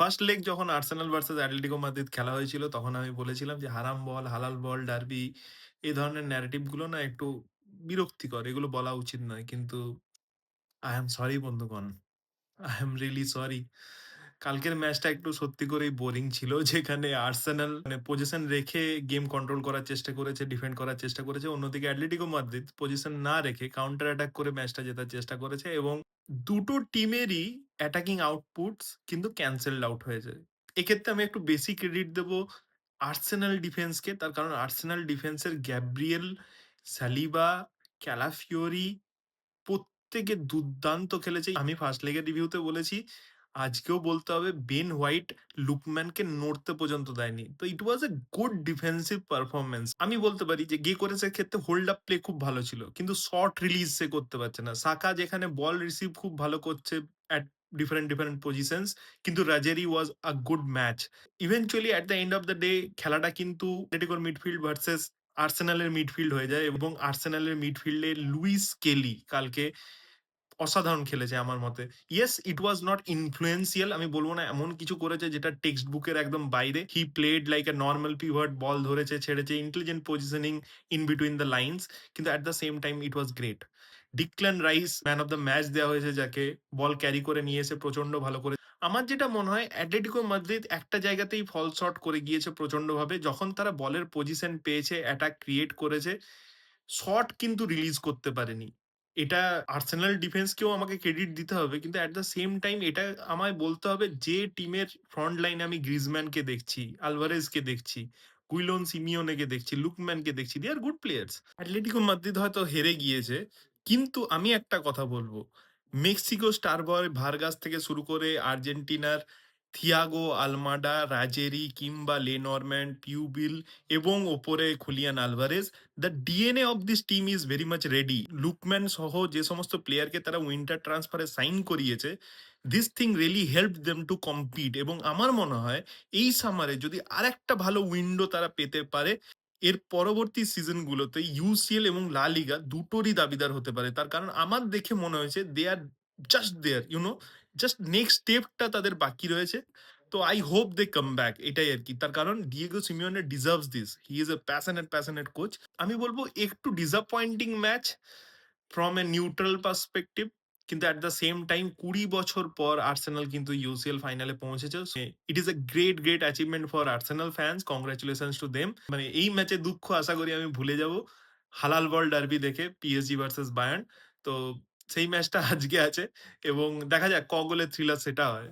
First leg যখন Arsenal versus Atletico Madrid খেলা হয়েছিল, তখন আমি বলেছিলাম যে হারাম বল, হালাল বল, ডার্বি এই ধরনের ন্যারেটিভ গুলো না একটু বিরক্তিকর। এগুলো বলা উচিত নয়। কিন্তু আই এম সরি বন্ধুগণ। I am really sorry. কালকের ম্যাচটা একটু সত্যি করেই বোরিং ছিল। যেখানে আর্সেনাল মানে পজিশন রেখে গেম কন্ট্রোল করার চেষ্টা করেছে, ডিফেন্ড করার চেষ্টা করেছে। অন্যদিকে অ্যাটলেটিকো মাদ্রিদ পজিশন না রেখে কাউন্টার অ্যাটাক করে ম্যাচটা জেতার চেষ্টা করেছে এবং দুটো টিমেরই অ্যাটাকিং আউটপুটস কিন্তু ক্যানসেলড আউট হয়ে যায়। এক্ষেত্রে আমি একটু বেশি ক্রেডিট দেব আর্সেনাল ডিফেন্সকে। তার কারণ আর্সেনাল ডিফেন্সের গ্যাব্রিয়েল, সালিবা, ক্যালাফিওরি প্রত্যেকে দুর্দান্ত খেলেছে। আমি ফার্স্ট লেগের রিভিউতে বলেছি, আজকেও বলতে হবে বেন হোয়াইট লুকম্যানকে নড়তে পর্যন্ত দেয়নি। তো ইট ওয়াজ এ গুড ডিফেন্সিভ পারফরম্যান্স। আমি বলতে পারি যে গেকোরেসের ক্ষেত্রে হোল্ড আপ প্লে খুব ভালো ছিল। কিন্তু শর্ট রিলিজ সে করতে পারছে না। সাকা যেখানে বল রিসিভ খুব ভালো করছে অ্যাট ডিফারেন্ট পজিশনস, কিন্তু রাজেরি was a good match. Eventually at the end of the day খেলাটা কিন্তু অ্যাটলেটিকোর মিডফিল্ড ভার্সেস আর্সেনালের মিডফিল্ড হয়ে যায় এবং আর্সেনালের মিডফিল্ডে লুইস কেলি কালকে অসাধারণ খেলেছে আমার মতে। Yes, it was not influential. আমি বলব না এমন কিছু করেছে যেটা টেক্সট বুকের একদম বাইরে। He played like a normal pivot, ball ধরেছে, ছেড়েছে, intelligent positioning in between the lines. কিন্তু at the same time it was great. Declan Rice man of the match দেওয়া হয়েছে যাকে, বল ক্যারি করে নিয়ে এসে প্রচন্ড ভালো করে। আমার যেটা মনে হয় অ্যাটলেটিকো মাদ্রিদ একটা জায়গাতেই ফল শর্ট করে গিয়েছে প্রচন্ডভাবে। যখন তারা বলের পজিশন পেয়েছে, অ্যাটাক ক্রিয়েট করেছে, শট কিন্তু রিলিজ করতে পারেনি। এটা আর্সেনাল ডিফেন্সকেও আমাকে ক্রেডিট দিতে হবে। কিন্তু এট দ্য সেম টাইম এটা আমায় বলতে হবে যে টিমের ফ্রন্ট লাইনে আমি গ্রিজম্যানকে দেখছি, আলভারেজকে দেখছি, গুইলন সিমিওনেকে দেখছি, লুকম্যানকে দেখছি। দে আর গুড প্লেয়ার্স। অ্যাটলেটিকো মাদ্রিদ হয়তো হেরে গিয়েছে। কিন্তু আমি একটা কথা বলবো, মেক্সিকো স্টার বয় ভার্গাস থেকে শুরু করে আর্জেন্টিনার থিয়াগো আলমাডা, রাজেরি কিংবা লেনরম্যান, পিউবিল এবং ওপরে Julian Alvarez, the DNA of this team is very much ready. Lookman সহ যে সমস্ত প্লেয়ারকে তারা উইন্টার ট্রান্সফারে সাইন করিয়েছে, this thing really help them to compete. এবং আমার মনে হয় এই সামারে যদি আরেকটা ভালো উইন্ডো তারা পেতে পারে, এর পরবর্তী সিজনগুলোতে ইউসিএল এবং লা লিগা দুটোরই দাবিদার হতে পারে। তার কারণ আমার দেখে মনে হয়েছে they are just there, just next স্টেপটা তাদের বাকি রয়েছে। তো I hope they come back, এটাই আর কি। তার কারণ Diego Simeone deserves this. He is a passionate coach. আমি বলবো একটু disappointing match from a neutral perspective. কিন্তু অ্যাট দ্য সেম টাইম ২০ বছর পর আর্সেনাল কিন্তু ইউসিএল ফাইনালে পৌঁছেছে। It is a great achievement for Arsenal fans. Congratulations to them. মানে এই ম্যাচে দুঃখ আশা করি আমি ভুলে যাব হালাল বল ডার্বি দেখে, পিএসজি ভার্সেস বায়ার্ন। তো সেই ম্যাচটা আজকে আছে এবং দেখা যাক ক গোলের থ্রিলার সেটা হয়।